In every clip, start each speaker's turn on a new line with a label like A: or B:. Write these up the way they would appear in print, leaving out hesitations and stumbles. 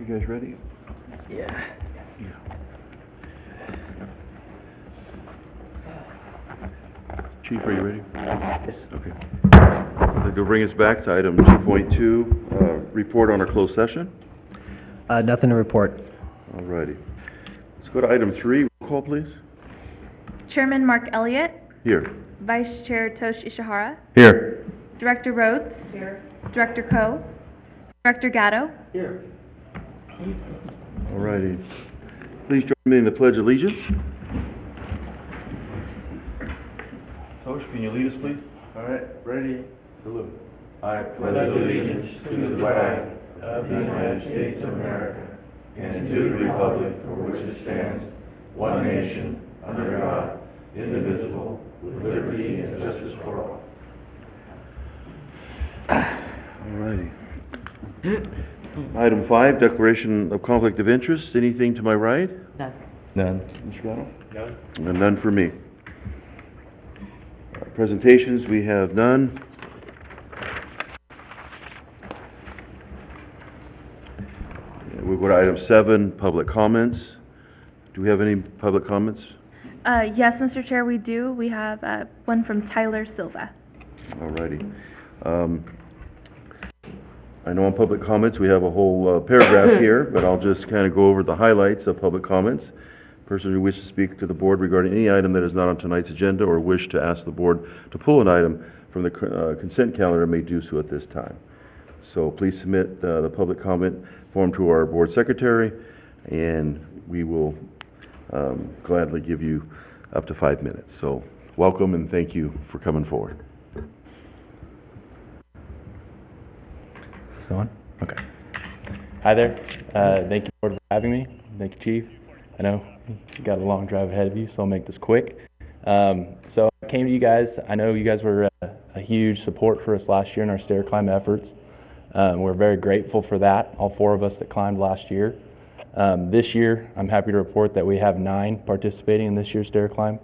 A: You guys ready?
B: Yeah.
A: Chief, are you ready?
B: Yes.
A: Okay. I'd like to bring us back to item 2.2, report on our closed session.
B: Nothing to report.
A: All righty. Let's go to item 3. Roll call, please.
C: Chairman Mark Elliott,
A: Here.
C: Vice Chair Tosh Ishihara,
B: Here.
C: Director Rhodes, Director Coe, Director Gatto.
B: Here.
A: All righty. Please join me in the Pledge of Allegiance. Tosh, can you lead us, please?
D: All right, ready, salute. I pledge allegiance to the flag of the United States of America and to the republic for which it stands, one nation, under God, indivisible, with liberty and justice for all.
A: All righty. Item 5, declaration of conflict of interest. Anything to my right?
B: None.
A: Mr. Gatto? None. And none for me. Presentations, we have none. We'll go to item 7, public comments. Do we have any public comments?
C: Yes, Mr. Chair, we do. We have one from Tyler Silva.
A: All righty. I know on public comments, we have a whole paragraph here, but I'll just kind of go over the highlights of public comments. Person who wishes to speak to the board regarding any item that is not on tonight's agenda or wish to ask the board to pull an item from the consent calendar may do so at this time. So please submit the public comment form to our board secretary, and we will gladly give you up to 5 minutes. So welcome and thank you for coming forward.
E: Is this on? Okay. Hi there. Thank you for having me. Thank you, Chief. I know you got a long drive ahead of you, so I'll make this quick. So I came to you guys. I know you guys were a huge support for us last year in our stair climb efforts. We're very grateful for that, all 4 of us that climbed last year. This year, I'm happy to report that we have 9 participating in this year's stair climb,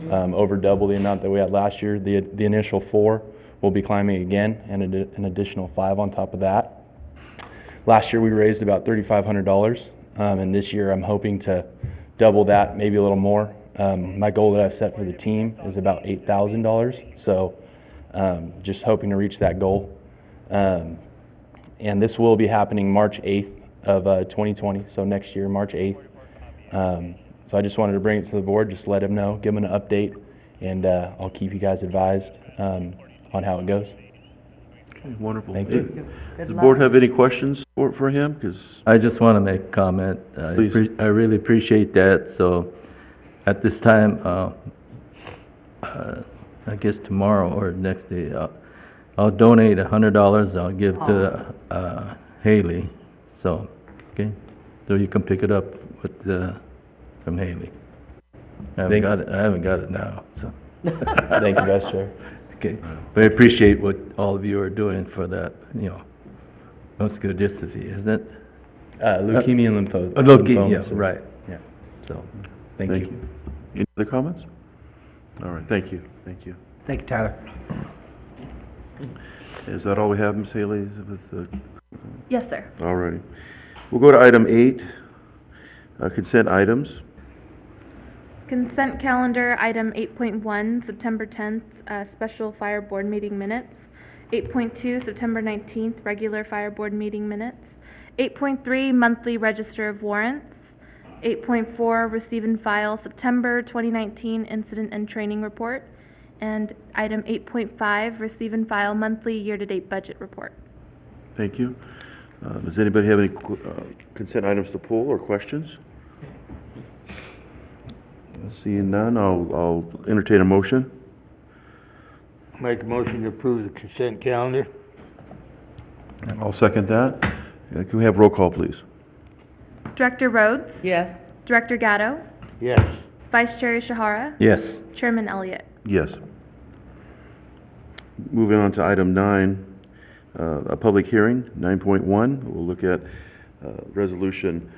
E: over double the amount that we had last year. The initial 4 will be climbing again, and an additional 5 on top of that. Last year, we raised about $3,500, and this year, I'm hoping to double that, maybe a little more. My goal that I've set for the team is about $8,000, so just hoping to reach that goal. And this will be happening March 8th of 2020, so next year, March 8th. So I just wanted to bring it to the board, just let them know, give them an update, and I'll keep you guys advised on how it goes.
A: Okay, wonderful.
E: Thank you.
A: Does the board have any questions for him? Because
F: I just want to make a comment.
A: Please.
F: I really appreciate that. So at this time, I guess tomorrow or next day, I'll donate $100. I'll give to Haley. So, okay, so you can pick it up with from Haley. I haven't got it now. So
E: Thank you, Vice Chair.
F: okay, but I appreciate what all of you are doing for that. Muscular dystrophy, isn't it?
E: Leukemia and lymphoma.
F: Leukemia, right.
E: Yeah. So, thank you.
A: any other comments? All right, thank you. Thank you.
B: Thank you, Tyler.
A: Is that all we have, Ms. Haley? With
C: Yes, sir.
A: all righty. We'll go to item 8, consent items.
C: Consent calendar, item 8.1, September 10th, special fire board meeting minutes. 8.2, September 19th, regular fire board meeting minutes. 8.3, monthly register of warrants. 8.4, receive and file September 2019 incident and training report. And item 8.5, receive and file monthly year-to-date budget report.
A: Thank you. Does anybody have any consent items to pull or questions? Seeing none, I'll entertain a motion.
D: Make a motion to approve the consent calendar.
A: I'll second that. Can we have roll call, please?
C: Director Rhodes?
G: Yes.
C: Director Gatto?
D: Yes.
C: Vice Chair Ishihara?
F: Yes.
C: Chairman Elliott?
A: Yes. Moving on to item 9, a public hearing, 9.1. We'll look at resolution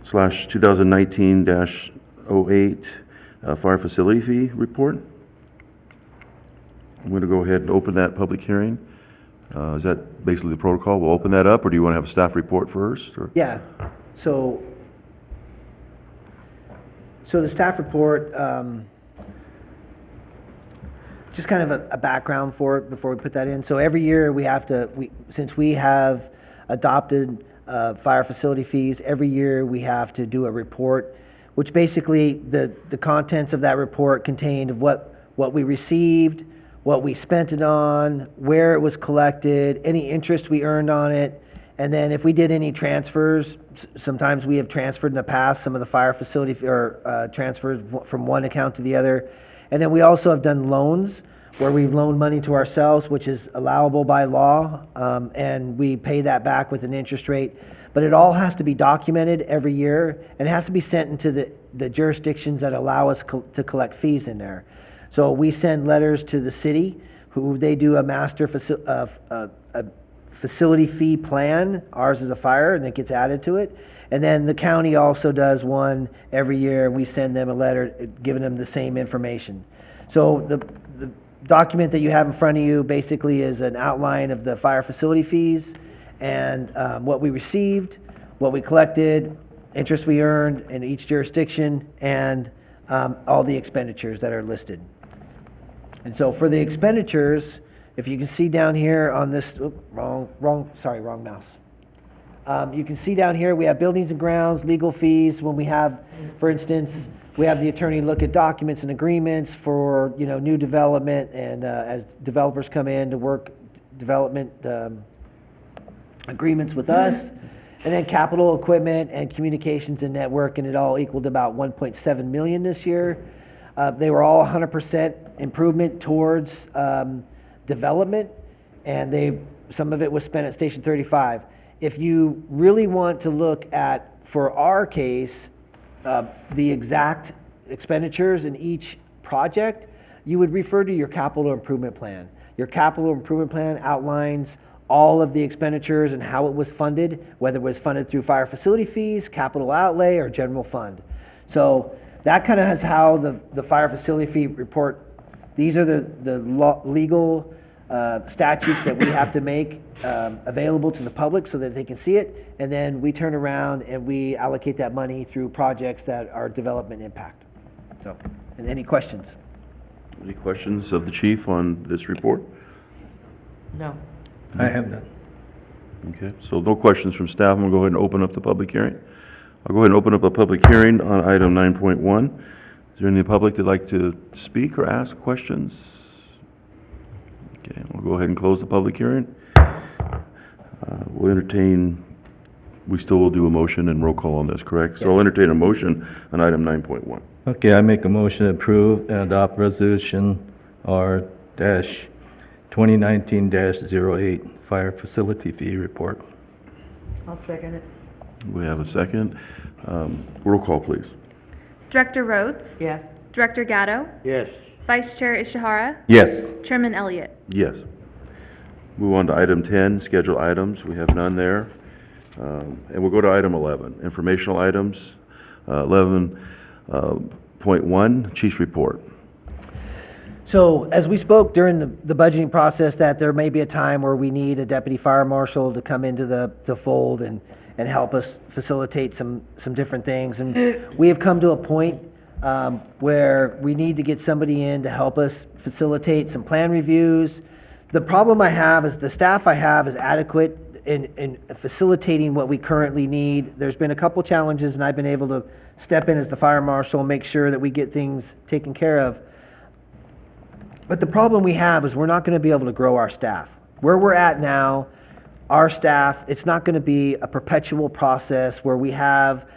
A: slash 2019-08 fire facility fee report. I'm going to go ahead and open that public hearing. Is that basically the protocol? We'll open that up, or do you want to have a staff report first? Or?
B: Yeah, so the staff report, just kind of a background for it before we put that in. So every year we have to, since we have adopted fire facility fees, every year we have to do a report, which basically the contents of that report contained of what we received, what we spent it on, where it was collected, any interest we earned on it, and then if we did any transfers, sometimes we have transferred in the past some of the fire facility or transfers from one account to the other. And then we also have done loans where we've loaned money to ourselves, which is allowable by law, and we pay that back with an interest rate. But it all has to be documented every year, and it has to be sent into the jurisdictions that allow us to collect fees in there. So we send letters to the city, who they do a master facility fee plan. Ours is a fire, and it gets added to it. And then the county also does one every year, and we send them a letter giving them the same information. So the document that you have in front of you basically is an outline of the fire facility fees and what we received, what we collected, interest we earned in each jurisdiction, and all the expenditures that are listed. And so for the expenditures, if you can see down here on this, wrong mouse. You can see down here, we have buildings and grounds, legal fees. When we have, for instance, we have the attorney look at documents and agreements for, new development, and as developers come in to work development agreements with us. And then capital equipment and communications and network, and it all equaled about 1.7 million this year. They were all 100% improvement towards development, and some of it was spent at Station 35. If you really want to look at, for our case, the exact expenditures in each project, you would refer to your capital improvement plan. Your capital improvement plan outlines all of the expenditures and how it was funded, whether it was funded through fire facility fees, capital outlay, or general fund. So that kind of is how the fire facility fee report, these are the legal statutes that we have to make available to the public so that they can see it, and then we turn around and we allocate that money through projects that are development impact. So, and any questions?
A: Any questions of the chief on this report?
G: No.
F: I have none.
A: Okay, so no questions from staff. I'm going to go ahead and open up the public hearing. I'll go ahead and open up a public hearing on item 9.1. Is there any public that'd like to speak or ask questions? Okay, we'll go ahead and close the public hearing. We'll entertain, we still will do a motion and roll call on this, correct? So I'll entertain a motion on item 9.1.
F: Okay, I make a motion to approve and adopt resolution R-2019-08, fire facility fee report.
G: I'll second it.
A: We have a second. Roll call, please.
C: Director Rhodes?
G: Yes.
C: Director Gatto?
D: Yes.
C: Vice Chair Ishihara?
F: Yes.
C: Chairman Elliott?
A: Yes. Move on to item 10, scheduled items. We have none there. And we'll go to item 11, informational items. 11.1, Chief's report.
B: So as we spoke during the budgeting process, that there may be a time where we need a deputy fire marshal to come into the fold and help us facilitate some different things. And we have come to a point where we need to get somebody in to help us facilitate some plan reviews. The problem I have is the staff I have is adequate in facilitating what we currently need. There's been a couple challenges, and I've been able to step in as the fire marshal and make sure that we get things taken care of. But the problem we have is we're not going to be able to grow our staff. Where we're at now, our staff, it's not going to be a perpetual process where we have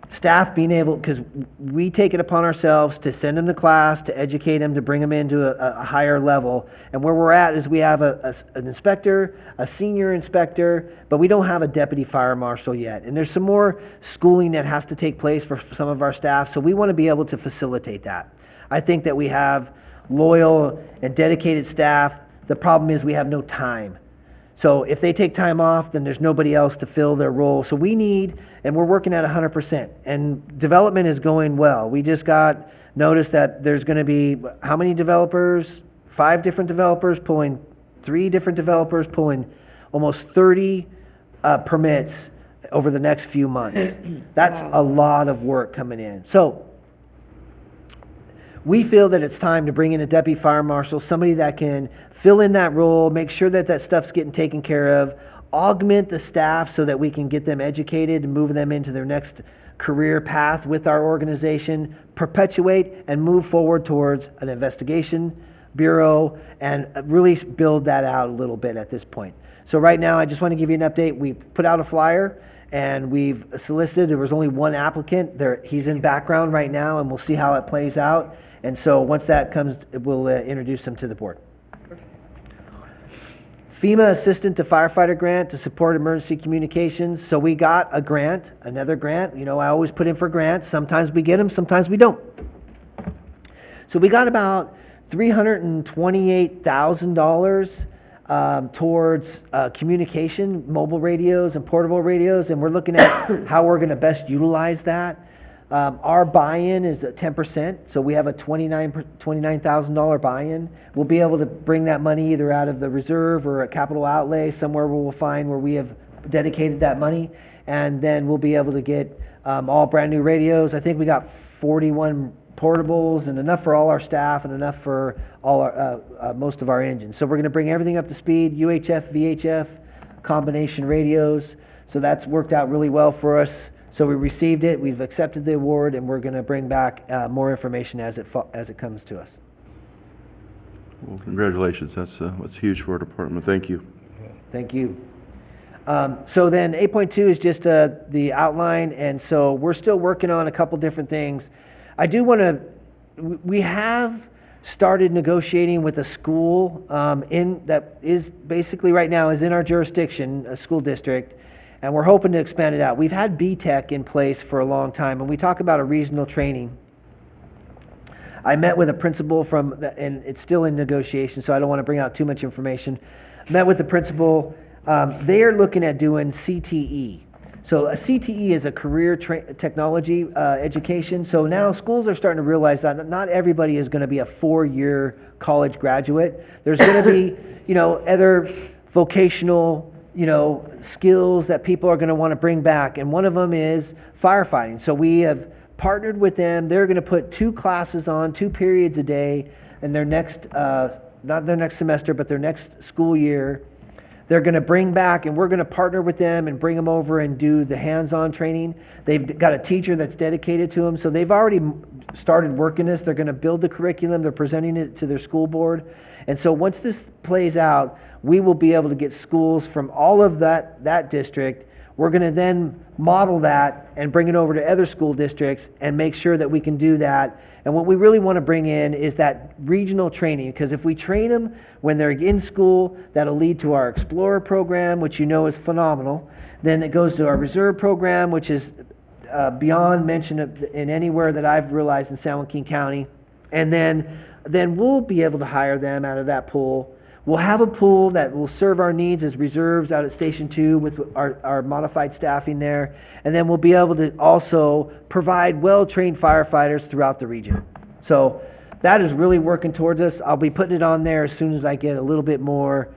B: staff being able, because we take it upon ourselves to send them to class, to educate them, to bring them into a higher level. And where we're at is we have an inspector, a senior inspector, but we don't have a deputy fire marshal yet. And there's some more schooling that has to take place for some of our staff, so we want to be able to facilitate that. I think that we have loyal and dedicated staff. The problem is we have no time. So if they take time off, then there's nobody else to fill their role. So we need, and we're working at 100%, and development is going well. We just got notice that there's going to be, how many developers? 5 different developers pulling 3 different developers pulling almost 30 permits over the next few months. That's a lot of work coming in. So we feel that it's time to bring in a deputy fire marshal, somebody that can fill in that role, make sure that that stuff's getting taken care of, augment the staff so that we can get them educated and move them into their next career path with our organization, perpetuate and move forward towards an investigation bureau, and really build that out a little bit at this point. So right now, I just want to give you an update. We've put out a flyer and we've solicited. There was only one applicant. He's in background right now, and we'll see how it plays out. And so once that comes, we'll introduce him to the board. FEMA Assistant to Firefighter Grant to support emergency communications. So we got a grant, another grant. You know, I always put in for grants. Sometimes we get them, sometimes we don't. So we got about $328,000 towards communication, mobile radios and portable radios, and we're looking at how we're going to best utilize that. Our buy-in is at 10%, so we have a $29,000 buy-in. We'll be able to bring that money either out of the reserve or a capital outlay, somewhere where we'll find where we have dedicated that money, and then we'll be able to get all brand new radios. I think we got 41 portables and enough for all our staff and enough for all our most of our engines. So we're going to bring everything up to speed, UHF, VHF, combination radios. So that's worked out really well for us. So we received it, we've accepted the award, and we're going to bring back more information as it comes to us.
A: Well, congratulations. That's huge for our department. Thank you.
B: Thank you. So then 8.2 is just the outline, and so we're still working on a couple different things. I do want to, we have started negotiating with a school that is basically right now is in our jurisdiction, a school district, and we're hoping to expand it out. We've had BTEC in place for a long time, and we talk about a regional training. I met with a principal and it's still in negotiation, so I don't want to bring out too much information. Met with the principal. They're looking at doing CTE. So a CTE is a career technology education. So now schools are starting to realize that not everybody is going to be a 4-year college graduate. There's going to be, other vocational skills that people are going to want to bring back. And one of them is firefighting. So we have partnered with them. They're going to put 2 classes on, 2 periods a day in their next, not their next semester, but their next school year. They're going to bring back, and we're going to partner with them and bring them over and do the hands-on training. They've got a teacher that's dedicated to them. So they've already started working this. They're going to build the curriculum. They're presenting it to their school board. And so once this plays out, we will be able to get schools from all of that district. We're going to then model that and bring it over to other school districts and make sure that we can do that. And what we really want to bring in is that regional training, because if we train them when they're in school, that'll lead to our Explorer program, which is phenomenal. Then it goes to our Reserve program, which is beyond mention in anywhere that I've realized in San Joaquin County. And then we'll be able to hire them out of that pool. We'll have a pool that will serve our needs as reserves out at Station 2 with our modified staffing there. And then we'll be able to also provide well-trained firefighters throughout the region. So that is really working towards us. I'll be putting it on there as soon as I get a little bit more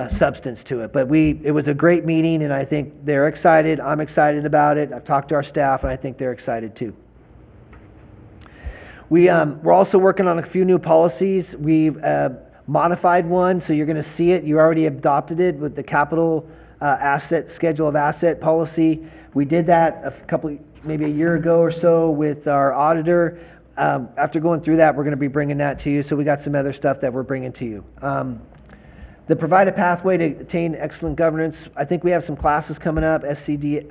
B: substance to it. But it was a great meeting, and I think they're excited. I'm excited about it. I've talked to our staff, and I think they're excited too. We're also working on a few new policies. We've modified one, so you're going to see it. You already adopted it with the capital asset schedule of asset policy. We did that maybe a year ago or so with our auditor. After going through that, we're going to be bringing that to you. So we got some other stuff that we're bringing to you. The provide a pathway to attain excellent governance. I think we have some classes coming up. CSDA.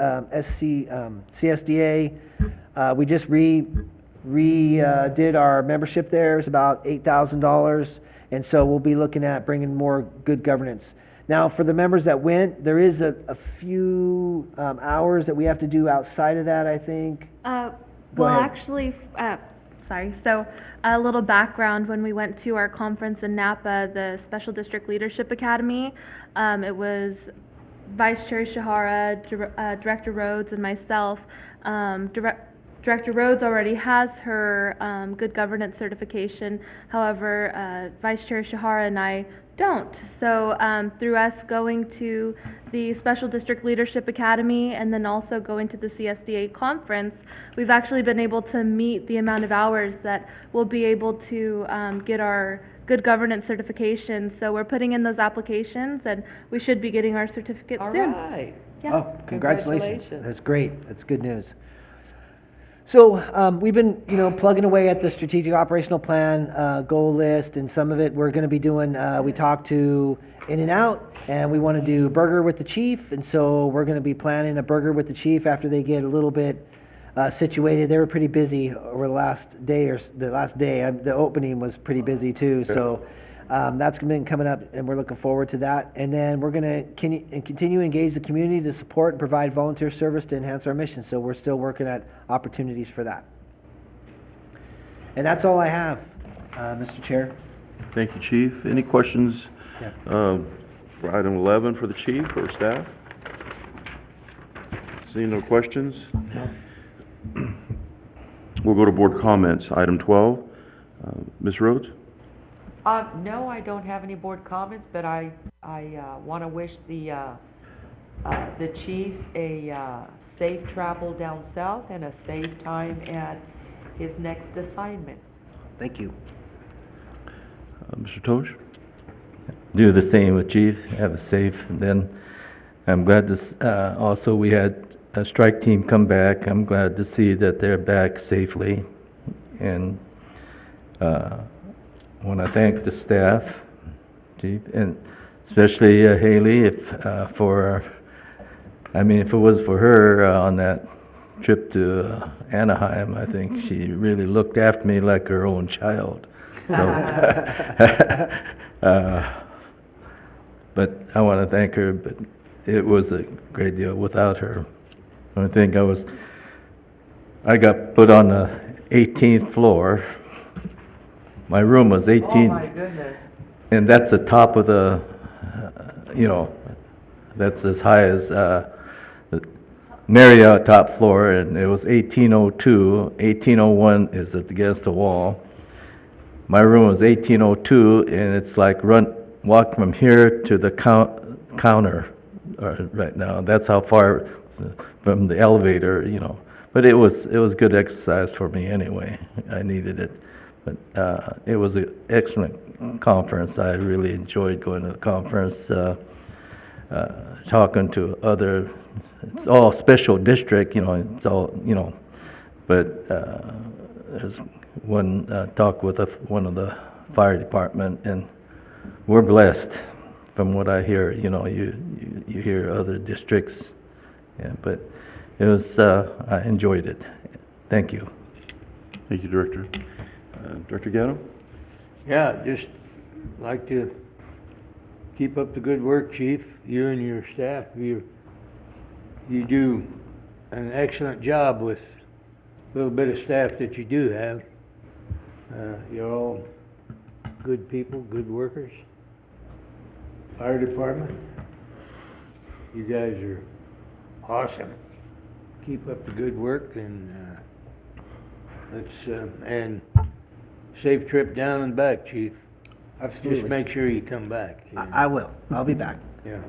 B: We just redid our membership there. It's about $8,000. And so we'll be looking at bringing more good governance. Now, for the members that went, there is a few hours that we have to do outside of that, I think.
C: Well,
B: ahead.
C: actually, so a little background. When we went to our conference in Napa, the Special District Leadership Academy, it was Vice Chair Shahara, Director Rhodes, and myself. Director Rhodes already has her good governance certification. However, Vice Chair Shahara and I don't. So through us going to the Special District Leadership Academy and then also going to the CSDA conference, we've actually been able to meet the amount of hours that we'll be able to get our good governance certification. So we're putting in those applications and we should be getting our certificates
G: All
C: soon.
G: right.
C: Yeah.
B: Oh, congratulations.
G: Congratulations.
B: That's great. That's good news. So we've been, plugging away at the strategic operational plan goal list, and some of it we're going to be doing. We talked to In-N-Out, and we want to do burger with the chief, and so we're going to be planning a burger with the chief after they get a little bit situated. They were pretty busy over the last day the opening was pretty busy too. So that's been coming up, and we're looking forward to that. And then we're going to continue to engage the community to support and provide volunteer service to enhance our mission. So we're still working at opportunities for that. And that's all I have, Mr. Chair.
A: Thank you, Chief. Any questions for item 11 for the chief or staff? Seeing no questions? We'll go to board comments. Item 12. Ms. Rhodes?
G: No, I don't have any board comments, but I want to wish the chief a safe travel down south and a safe time at his next assignment.
B: Thank you.
A: Mr. Tosh?
F: Do the same with chief, have a safe, and then I'm glad this, also we had a strike team come back. I'm glad to see that they're back safely. And want to thank the staff, chief, and especially Haley, if it was for her on that trip to Anaheim, I think she really looked after me like her own child. So, but I want to thank her, but it was a great deal without her. I think I got put on the 18th floor. My room was 18.
G: Oh, my goodness.
F: And that's the top of the, that's as high as the Marriott top floor, and it was 1802. 1801 is against the wall. My room was 1802, and it's like walk from here to the counter right now. That's how far from the elevator, But it was good exercise for me anyway. I needed it. But it was an excellent conference. I really enjoyed going to the conference, talking to it's all special district, it's all, but there's one talk with one of the fire department, and we're blessed from what I hear. You hear other districts, but it was, I enjoyed it. Thank you.
A: Thank you, Director. Director Gatto?
H: Yeah, just like to keep up the good work, Chief. You and your staff, you do an excellent job with the little bit of staff that you do have. You're all good people, good workers. Fire department, you guys are awesome. Keep up the good work, and and safe trip down and back, Chief.
B: Absolutely.
H: Just make sure you come back.
B: I will. I'll be back.
H: Yeah.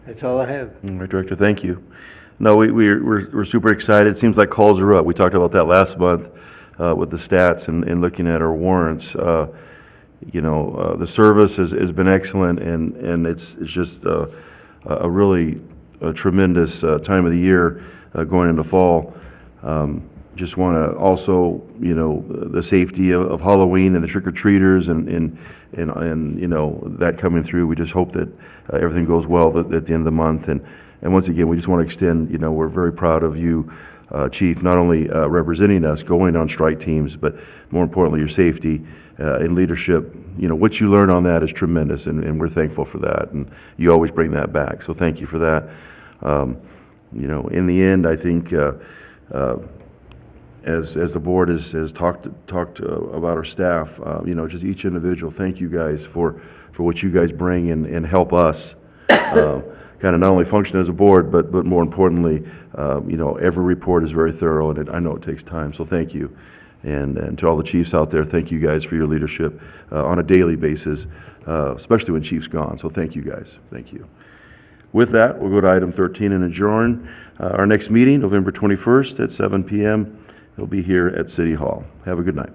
H: That's all I have.
A: All right, Director, thank you. No, we're super excited. It seems like calls are up. We talked about that last month with the stats and looking at our warrants. The service has been excellent, and it's just a really tremendous time of the year going into fall. Just want to also, the safety of Halloween and the trick-or-treaters and that coming through. We just hope that everything goes well at the end of the month. And once again, we just want to extend, we're very proud of you, Chief, not only representing us, going on strike teams, but more importantly, your safety and leadership. What you learn on that is tremendous, and we're thankful for that. And you always bring that back. So thank you for that. In the end, I think as the board has talked about our staff, just each individual, thank you guys for what you guys bring and help us kind kind of not only function as a board, but more importantly, every report is very thorough, and I know it takes time, so thank you. And to all the chiefs out there, thank you guys for your leadership on a daily basis, especially when Chief's gone, so thank you guys, thank you. With that, we'll go to item 13 and adjourn. Our next meeting, November 21st at 7 p.m. It'll be here at City Hall. Have a good night.